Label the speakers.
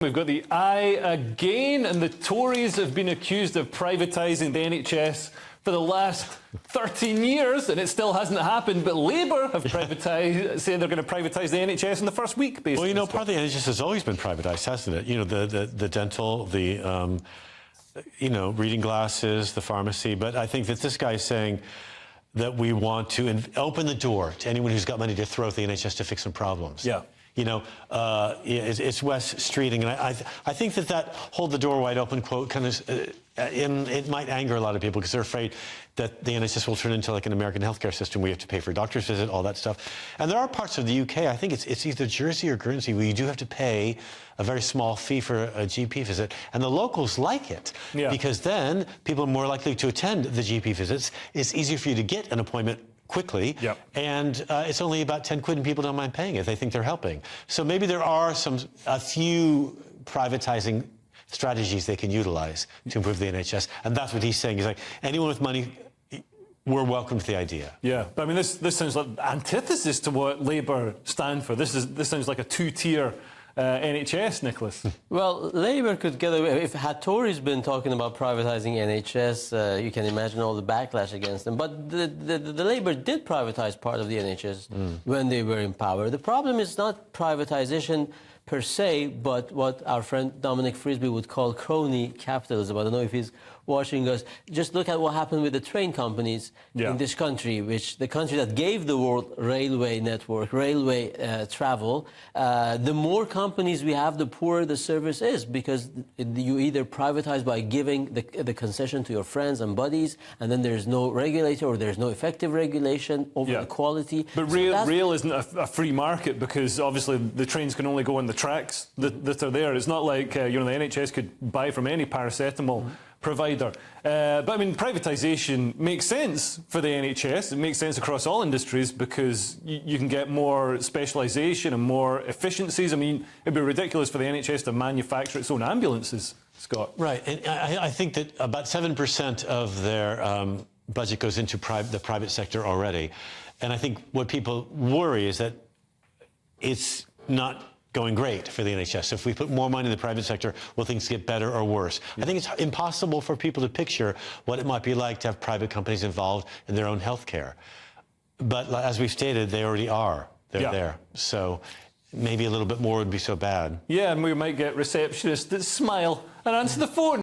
Speaker 1: We've got the eye again, and the Tories have been accused of privatising the NHS for the last 13 years, and it still hasn't happened. But Labour have privatised, say they're going to privatise the NHS in the first week, basically.
Speaker 2: Well, you know, part of the NHS has always been privatised, hasn't it? You know, the dental, the reading glasses, the pharmacy. But I think that this guy is saying that we want to open the door to anyone who's got money to throw at the NHS to fix some problems.
Speaker 1: Yeah.
Speaker 2: You know, it's Wes Streeting, and I think that hold the door wide open quote kind of, it might anger a lot of people because they're afraid that the NHS will turn into like an American healthcare system where you have to pay for a doctor's visit, all that stuff. And there are parts of the UK, I think it's either Jersey or Guernsey, where you do have to pay a very small fee for a GP visit. And the locals like it because then people are more likely to attend the GP visits. It's easier for you to get an appointment quickly, and it's only about 10 quid and people don't mind paying it. They think they're helping. So maybe there are a few privatizing strategies they can utilize to improve the NHS, and that's what he's saying. He's like, anyone with money, we're welcome to the idea.
Speaker 1: Yeah, but I mean, this sounds like antithesis to what Labour stand for. This sounds like a two-tier NHS, Nicholas.
Speaker 3: Well, Labour could get away. If had Tories been talking about privatising NHS, you can imagine all the backlash against them. But the Labour did privatise part of the NHS when they were in power. The problem is not privatisation per se, but what our friend Dominic Frisby would call crony capitalism. I don't know if he's watching us. Just look at what happened with the train companies in this country, the country that gave the world railway network, railway travel. The more companies we have, the poorer the service is, because you either privatize by giving the concession to your friends and buddies, and then there's no regulator or there's no effective regulation over the quality.
Speaker 1: But rail isn't a free market, because obviously the trains can only go on the tracks that are there. It's not like the NHS could buy from any paracetamol provider. But I mean, privatisation makes sense for the NHS. It makes sense across all industries because you can get more specialisation and more efficiencies. I mean, it'd be ridiculous for the NHS to manufacture its own ambulances, Scott.
Speaker 2: Right, and I think that about 7% of their budget goes into the private sector already. And I think what people worry is that it's not going great for the NHS. So if we put more money in the private sector, will things get better or worse? I think it's impossible for people to picture what it might be like to have private companies involved in their own health care. But as we've stated, they already are. They're there. So maybe a little bit more would be so bad.
Speaker 1: Yeah, and we might get receptionists that smile and answer the phone.